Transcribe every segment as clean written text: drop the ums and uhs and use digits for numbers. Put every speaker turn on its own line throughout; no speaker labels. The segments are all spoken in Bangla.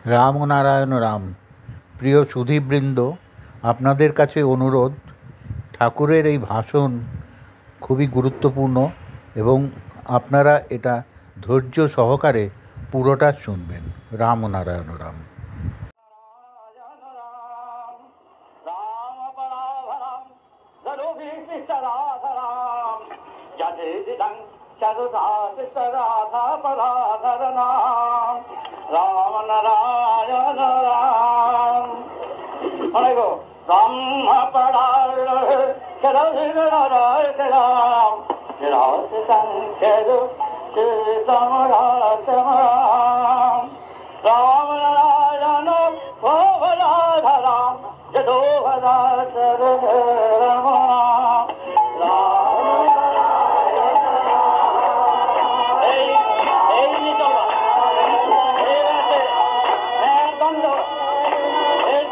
রাম ও নারায়ণ রাম। প্রিয় সুধীবৃন্দ, আপনাদের কাছে অনুরোধ, ঠাকুরের এই ভাষণ খুবই গুরুত্বপূর্ণ এবং আপনারা এটা ধৈর্য সহকারে পুরোটা শুনবেন। রাম ও নারায়ণ রাম।
রাম নারায়ণ রাম। অনেক ব্রহ্ম পড়ার রাম রাম নারায়ণ রাম যদো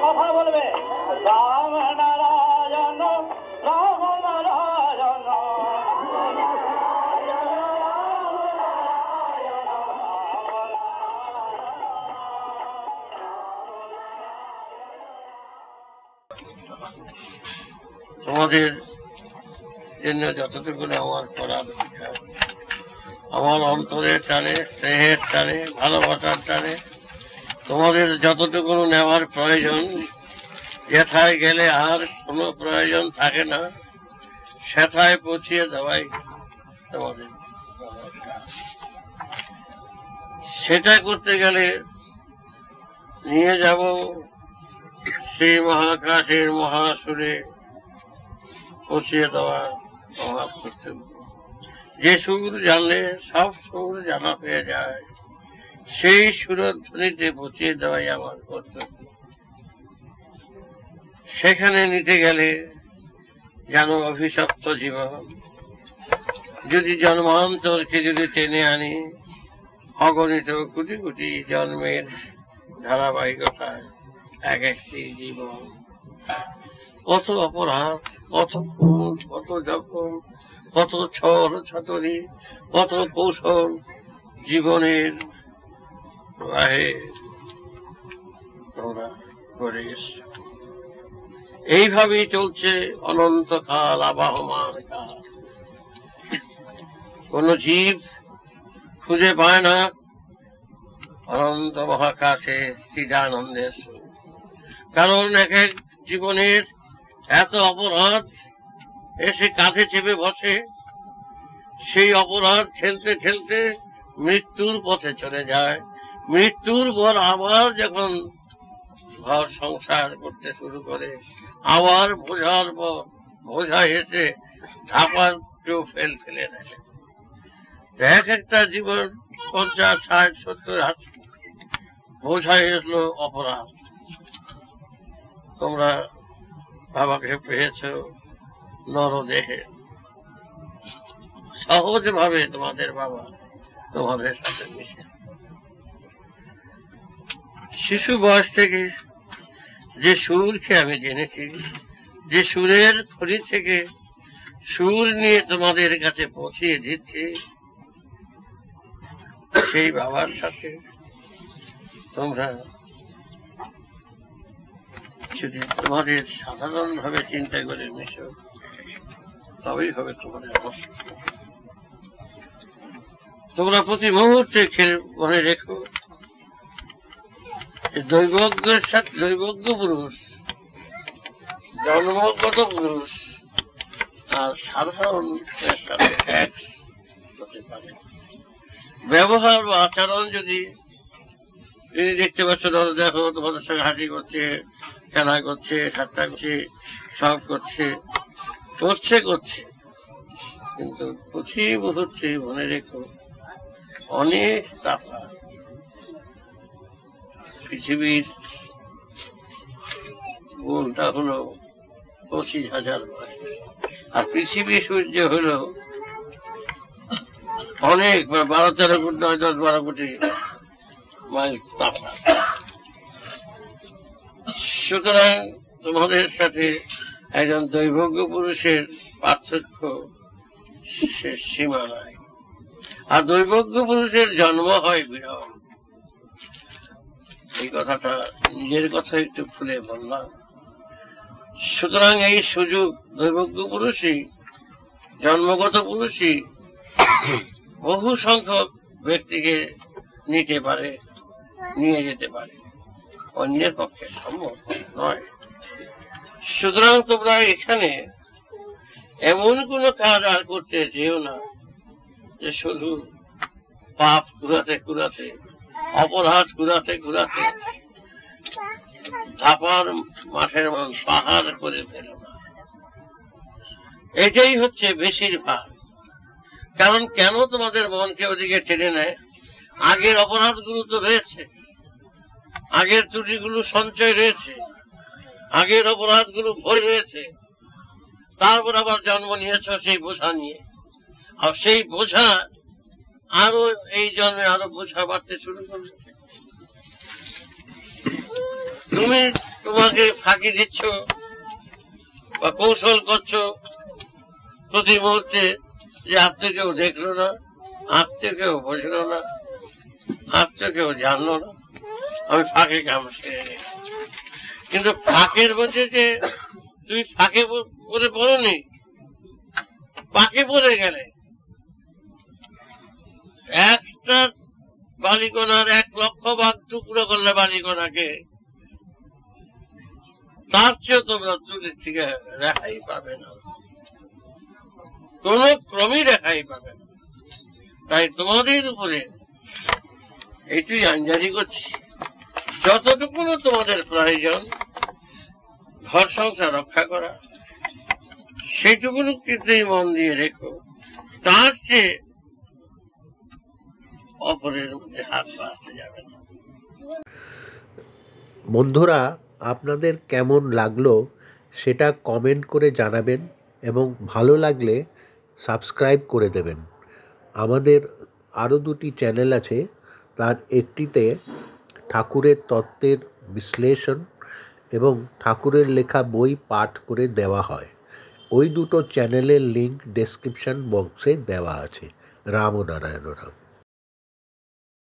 কথা বলবে রাম নারায়ণ রাম নারায়ণ।
তোমাদের জন্য যতটুকু আমার করার আমার অন্তরের টানে, স্নেহের টানে, ভালোবাসার টানে তোমাদের যতটুকু নেওয়ার প্রয়োজন, যেথায় গেলে আর কোনো প্রয়োজন থাকে না সেথায় পৌঁছিয়ে দেওয়াই তোমাদের। সেটা করতে গেলে নিয়ে যাব সেই মহাকাশের মহাসুরে পৌঁছিয়ে দেওয়া আমার কর্তব্য। যে সুর জানলে সব সুর জানা হয়ে যায়, সেই সুরধ্বনিতে পৌঁছিয়ে দেওয়াই আমার কর্তব্য। সেখানে নিতে গেলে যেন অভিশপ্ত জীবন, যদি জন্মান্তরকে যদি টেনে আনি অগণিত কোটি কোটি জন্মের ধারাবাহিকতায় এক একটি জীবন, কত অপরাধ, কত খুন, কত জখম, কত ছল ছাতরি, কত কৌশল জীবনের প্রবাহে তোমরা করে এসছো। এইভাবেই চলছে অনন্তকাল, আবাহমান কাল। কোন জীব খুঁজে পায় না অনন্ত মহাকাশে চিদানন্দের সুর, কারণ এক এক জীবনের এত অপরাধ এসে কাঁধে চেপে বসে। সেই অপরাধ ঠেলতে ঠেলতে মৃত্যুর পথে চলে যায়। মৃত্যুর পর আবার যখন ঘর সংসার করতে শুরু করে, আবার বোঝার পর বোঝা এসে ধাপার কেউ ফেলে দেয়। এক একটা জীবন 50, 60, 70, 80 বোঝা এসলো অপরাধ। তোমরা বাবাকে পেয়েছ নরদেহে, সহজ ভাবে তোমাদের বাবা তোমাদের সাথে মিশে। শিশু বয়স থেকে যে সুরকে আমি জেনেছি, যে সুরের খনি থেকে সুর নিয়ে তোমাদের কাছে পৌঁছিয়ে দিচ্ছি, সেই বাবার সাথে তোমরা যদি তোমাদের সাধারণ ভাবে চিন্তা করে মিশো, তবেই হবে তোমাদের অবস্থা। তোমরা প্রতি মুহূর্তে মনে রেখো, দৈবজ্ঞের সাথে দৈবজ্ঞ পুরুষ, জন্মগত পুরুষ আর সাধারণ সাথে এক হতে পারে। ব্যবহার বা আচরণ যদি দেখতে পাচ্ছ, দেখো তোমাদের সঙ্গে হাসি করছে, খেলা করছে, ঠাট্টা করছে, সব করছে, কিন্তু প্রতি মুহূর্তে মনে রেখো অনেক তাফাৎ। পৃথিবীর গুণটা হলো 25,000 মাইল, আর পৃথিবী সূর্য হলো অনেক 12-13 কোটি, 9-10-12 কোটি মাইল তাফাৎ। সুতরাং তোমাদের সাথে একজন দৈবজ্ঞ পুরুষের পার্থক্য শেষ সীমা নাই। আর দৈবজ্ঞ পুরুষের জন্ম হয় বিরল। এই কথাটা নিজের কথা একটু খুলে বললাম। সুতরাং এই সুযোগ দৈবজ্ঞ পুরুষই, জন্মগত পুরুষই বহু সংখ্যক ব্যক্তিকে নিতে পারে, নিয়ে যেতে পারে, অন্যের পক্ষে সম্ভব নয়। সুতরাং তোমরা এখানে এমন কোন কাজ আর করতে যেও না যে শুধু পাপ কুড়াতে কুড়াতে, অপরাধ কুড়াতে কুড়াতে ধাপার মাঠের মন পাহাড় করে ফেলো না। এটাই হচ্ছে বেশিরভাগ কারণ। কেন তোমাদের মনকে ওদিকে টেনে নেয়? আগের অপরাধগুলো তো রয়েছে, আগের ত্রুটিগুলো সঞ্চয় রয়েছে, আগের অপরাধগুলো ভরে রয়েছে। তারপর আবার জন্ম নিয়েছ সেই বোঝা নিয়ে, আর সেই বোঝা আরো এই জন্মে আরো বোঝা বাড়তে শুরু করবে। তুমি তোমাকে ফাঁকি দিচ্ছ বা কৌশল করছো প্রতি মুহূর্তে যে আত্মীয় কেউ দেখলো না, আত্মীয় কেউ বুঝলো না, আত্মীয় কেউ জানলো না, আমি ফাঁকে কাম সেরে নিই। কিন্তু ফাঁকের মধ্যে যে তুই ফাঁকে পরে পড়নি, পাকে পড়ে গেলে একটা বালিকণার 1,00,000 ভাগ টুকরো করলে বালিকণাকে, তার চেয়েও তোমরা ত্রুটির থেকে রেহাই পাবে না, কোন ক্রমে রেহাই পাবে না। তাই তোমাদের উপরে এইটুই আইনজারি করছি, যতটুকু তোমাদের প্রয়োজন ঘর সংসার রক্ষা করা, সেইটুকু কিন্তু মন দিয়ে রেখো। তার চেয়ে অপরের মধ্যে হাত বাড়াতে যাবে না।
বন্ধুরা, আপনাদের কেমন লাগলো সেটা কমেন্ট করে জানাবেন এবং ভালো লাগলে সাবস্ক্রাইব করে দেবেন। আমাদের আরও 2টি চ্যানেল আছে, তার একটিতে ঠাকুরের তত্ত্বের বিশ্লেষণ এবং ঠাকুরের লেখা বই পাঠ করে দেওয়া হয়। ওই দুটো চ্যানেলের লিঙ্ক ডেসক্রিপশন বক্সে দেওয়া আছে। রাম ও নারায়ণ রাম।